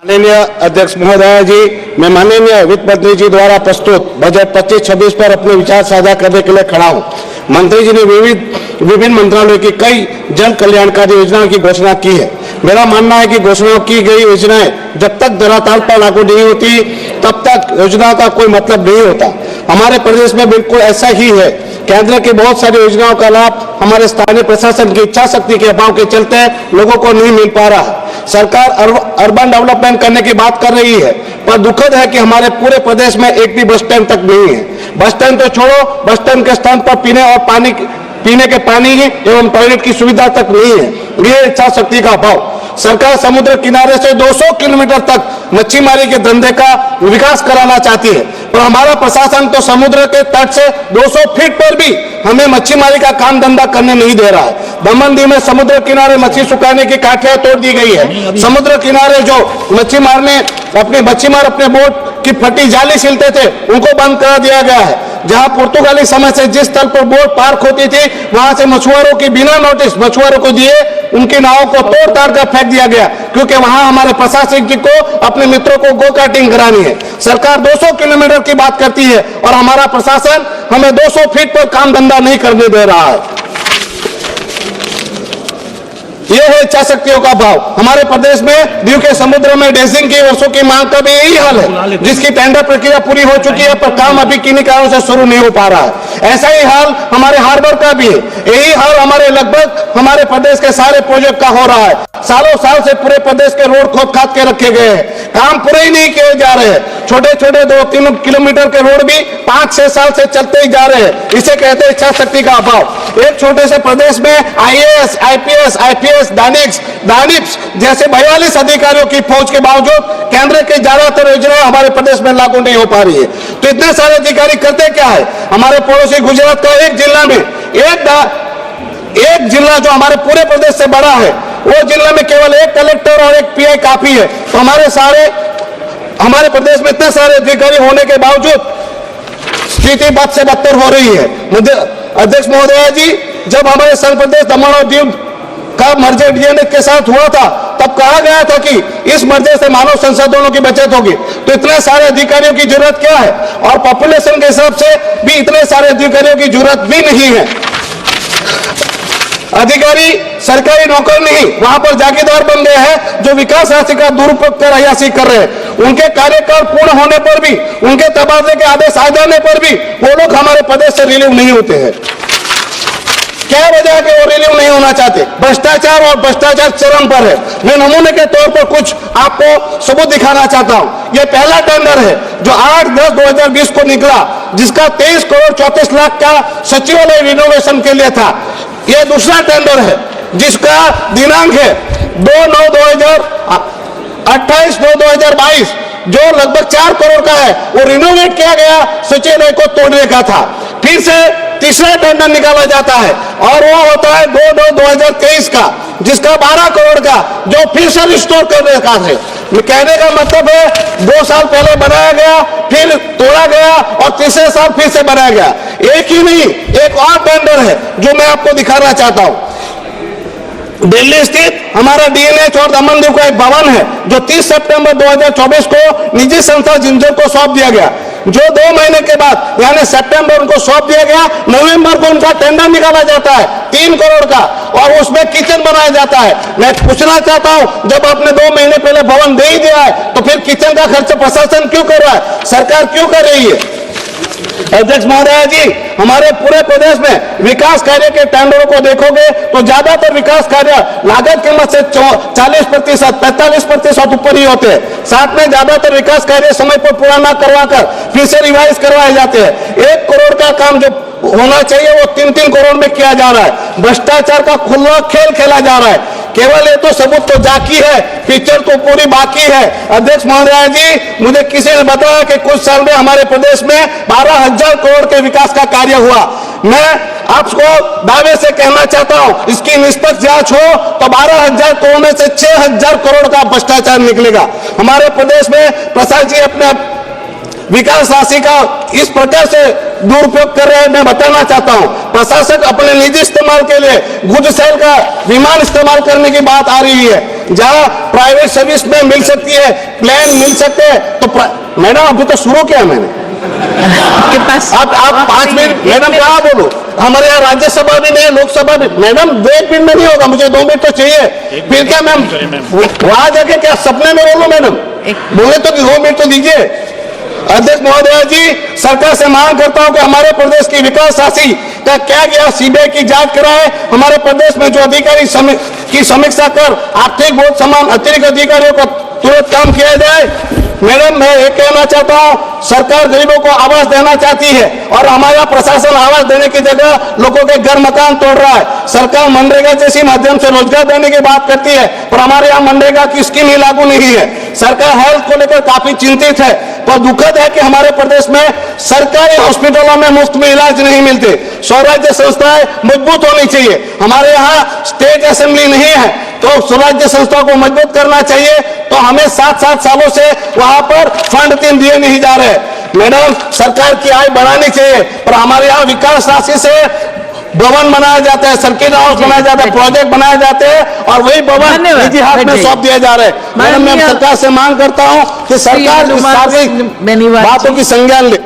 माननीय अध्यक्ष महोदय जी, मैं माननीय वित्त मंत्री जी द्वारा प्रस्तुत बजट 25-26 पर अपने विचार साझा करने के लिए खड़ा हूं। मंत्री जी ने विभिन्न मंत्रालयों की कई जन कल्याणकारी योजनाओं की घोषणा की है। मेरा मानना है कि घोषणा की गई योजनाएं जब तक धरातल पर लागू नहीं होती तब तक योजना का कोई मतलब नहीं होता। हमारे प्रदेश में बिल्कुल ऐसा ही है। केंद्र की बहुत सारी योजनाओं का लाभ हमारे स्थानीय प्रशासन की इच्छा शक्ति के अभाव के चलते लोगों को नहीं मिल पा रहा है। सरकार अर्बन डेवलपमेंट करने की बात कर रही है, पर दुखद है कि हमारे पूरे प्रदेश में एक भी बस स्टैंड तक नहीं है। बस स्टैंड तो छोड़ो, बस स्टैंड के स्थान पर पीने के पानी एवं टॉयलेट की सुविधा तक नहीं है। ये इच्छा शक्ति का अभाव। सरकार समुद्र किनारे से 200 किलोमीटर तक मच्छीमारी के धंधे का विकास कराना चाहती है, पर हमारा प्रशासन तो समुद्र के तट से 200 फीट पर भी हमें मच्छीमारी का काम धंधा करने नहीं दे रहा है। दमन दीव में समुद्र किनारे मच्छी सुखाने की काठियां तोड़ दी गई है। समुद्र किनारे जो मच्छीमार अपने बोट की फटी जाली सिलते थे, उनको बंद करा दिया गया है। जहां पुर्तगाली समय से जिस स्थल पर बोट पार्क होती थी, वहां से मछुआरों की बिना नोटिस मछुआरों को दिए उनकी नावों को तोड़ ताड़ कर फेंक दिया गया, क्योंकि वहां हमारे प्रशासक जी को अपने मित्रों को गो कार्टिंग करानी है। सरकार 200 किलोमीटर की बात करती है और हमारा प्रशासन हमें 200 फीट पर काम धंधा नहीं करने दे रहा है। यह है इच्छा शक्तियों का भाव। हमारे प्रदेश में दीव के समुद्र में ड्रेजिंग की वर्षों की मांग का भी यही हाल है, जिसकी टेंडर प्रक्रिया पूरी हो चुकी है, पर काम अभी किन्हीं कारणों से शुरू नहीं हो पा रहा है। ऐसा ही हाल हमारे हार्बर का भी है। यही हाल हमारे प्रदेश के सारे प्रोजेक्ट का हो रहा है। सालों साल से पूरे प्रदेश के रोड खोद खाद के रखे गए हैं, काम पूरे ही नहीं किए जा रहे हैं। छोटे छोटे 2-3 किलोमीटर के रोड भी 5-6 साल से चलते ही जा रहे हैं। इसे कहते हैं इच्छा शक्ति का अभाव। एक छोटे से प्रदेश में IAS, IPS, IPS, दानिप्स जैसे 42 अधिकारियों की फौज के बावजूद केंद्र की ज्यादातर योजनाएं हमारे प्रदेश में लागू नहीं हो पा रही है। तो इतने सारे अधिकारी करते क्या है? हमारे पड़ोसी गुजरात का एक जिला में एक जिला जो हमारे पूरे प्रदेश से बड़ा है, वो जिला में केवल एक कलेक्टर और एक PI काफी है। तो हमारे प्रदेश में इतने सारे अधिकारी होने के बावजूद स्थिति बद से बदतर हो रही है। अध्यक्ष महोदय जी, जब हमारे संघ प्रदेश दमन और दीव का मर्जर DNA के साथ हुआ था, तब कहा गया था कि इस मर्जर से मानव संसाधनों की बचत होगी। तो इतने सारे अधिकारियों की जरूरत क्या है? और पॉपुलेशन के हिसाब से भी इतने सारे अधिकारियों की जरूरत भी नहीं है। अधिकारी सरकारी नौकर नहीं, वहां पर जागीरदार बन गए हैं जो विकास राशि का दुरुपयोग कर अयासी कर रहे हैं। उनके कार्यकाल पूर्ण होने पर भी, उनके तबादले के आदेश आ जाने पर भी वो लोग हमारे प्रदेश से रिलीव नहीं होते हैं। क्या वजह है कि वो रिलीव नहीं होना चाहते? भ्रष्टाचार, और भ्रष्टाचार चरम पर है। मैं नमूने के तौर पर कुछ आपको सबूत दिखाना चाहता हूं। यह पहला टेंडर है जो 8/10/2020 को निकला, जिसका 23 करोड़ 34 लाख का सचिवालय रिनोवेशन के लिए था। यह दूसरा टेंडर है जिसका दिनांक है 28/9/2022, जो लगभग 4 करोड़ का है। वो रिनोवेट किया गया, सचिवालय को तोड़ने का था। फिर से तीसरा टेंडर निकाला जाता है और वो होता है 2/9/2023 का, जिसका 12 करोड़ का, जो फिर से रिस्टोर करने का है। कहने का मतलब है 2 साल पहले बनाया गया, फिर तोड़ा गया और तीसरे साल फिर से बनाया गया। एक ही नहीं, एक और टेंडर है जो मैं आपको दिखाना चाहता हूं। दिल्ली स्थित हमारा DNH और दमन दीव का एक भवन है जो 30 सितंबर 2024 को निजी संस्था जिंजर को सौंप दिया गया, जो 2 महीने के बाद यानी सितंबर उनको सौंप दिया गया। नवंबर को उनका टेंडर निकाला जाता है 3 करोड़ का, और उसमें किचन बनाया जाता है। मैं पूछना चाहता हूं, जब आपने 2 महीने पहले भवन दे ही दिया है, तो फिर किचन का खर्च प्रशासन क्यों कर रहा है? सरकार क्यों कर रही है? अध्यक्ष महोदय जी, हमारे पूरे प्रदेश में विकास कार्य के टेंडरों को देखोगे तो ज्यादातर विकास कार्य लागत कीमत से 40%, 45% ऊपर ही होते हैं। साथ में ज्यादातर विकास कार्य समय पर पूरा न करवाकर फिर से रिवाइज करवाए जाते हैं। 1 करोड़ का काम जो होना चाहिए वो 3-3 करोड़ में किया जा रहा है। भ्रष्टाचार का खुला खेल खेला जा रहा है। केवल ये तो सबूत तो जाकी है, पिक्चर तो पूरी बाकी है। अध्यक्ष महोदय जी, मुझे किसी ने बताया कि कुछ साल में हमारे प्रदेश में 12,000 करोड़ के विकास का कार्य हुआ। मैं आपको दावे से कहना चाहता हूं, इसकी निष्पक्ष जांच हो तो 12,000 करोड़ में से 6,000 करोड़ का भ्रष्टाचार निकलेगा। हमारे प्रदेश में प्रशासन जी अपने विकास राशि का इस प्रकार से दुरुपयोग कर रहे हैं। मैं बताना चाहता हूं, प्रशासक अपने निजी इस्तेमाल के लिए गुजसेल का विमान इस्तेमाल करने की बात आ रही है। जहां प्राइवेट सर्विस में मिल सकती है, प्लान मिल सकते हैं, तो मैडम अभी तो शुरू किया मैंने। आपके पास आप 5 मिनट मैडम क्या बोलो, हमारे यहाँ राज्यसभा भी नहीं, लोकसभा भी। मैडम 1 मिनट में नहीं होगा, मुझे 2 मिनट तो चाहिए। फिर क्या मैम वहां जाके क्या सपने में बोलो मैडम, बोले तो 2 मिनट तो दीजिए। अध्यक्ष महोदय जी, सरकार से मांग करता हूं कि हमारे प्रदेश की विकास राशि का क्या गया, सीबीआई की जांच कराए। हमारे प्रदेश में जो अधिकारी की समीक्षा कर आर्थिक बोझ समान अतिरिक्त अधिकारियों का तुरंत काम किया जाए। मैडम मैं ये कहना चाहता हूं, सरकार गरीबों को आवास देना चाहती है और हमारा प्रशासन आवास देने की जगह लोगों के घर मकान तोड़ रहा है। सरकार मनरेगा जैसी माध्यम से रोजगार देने की बात करती है, पर हमारे यहाँ मनरेगा की स्कीम ही लागू नहीं है। सरकार हेल्थ को लेकर काफी चिंतित है, पर दुखद है कि हमारे प्रदेश में सरकारी हॉस्पिटलों में मुफ्त में इलाज नहीं मिलते। स्वराज्य संस्थाएं मजबूत होनी चाहिए। हमारे यहाँ स्टेट असेंबली नहीं है, तो स्वराज्य संस्था को मजबूत करना चाहिए। तो हमें 7-7 सालों से वहां पर फंड 3 दिए नहीं जा रहे। मैडम सरकार की आय बढ़ानी चाहिए, पर हमारे यहाँ विकास राशि से भवन बनाया जाता है, सर्किट हाउस बनाया जाता है, प्रोजेक्ट बनाए जाते हैं और वही भवन निजी हाथ में सौंप दिया जा रहा है। मैडम मैं सरकार से मांग करता हूं कि सरकार इस सारी बातों की संज्ञान ले।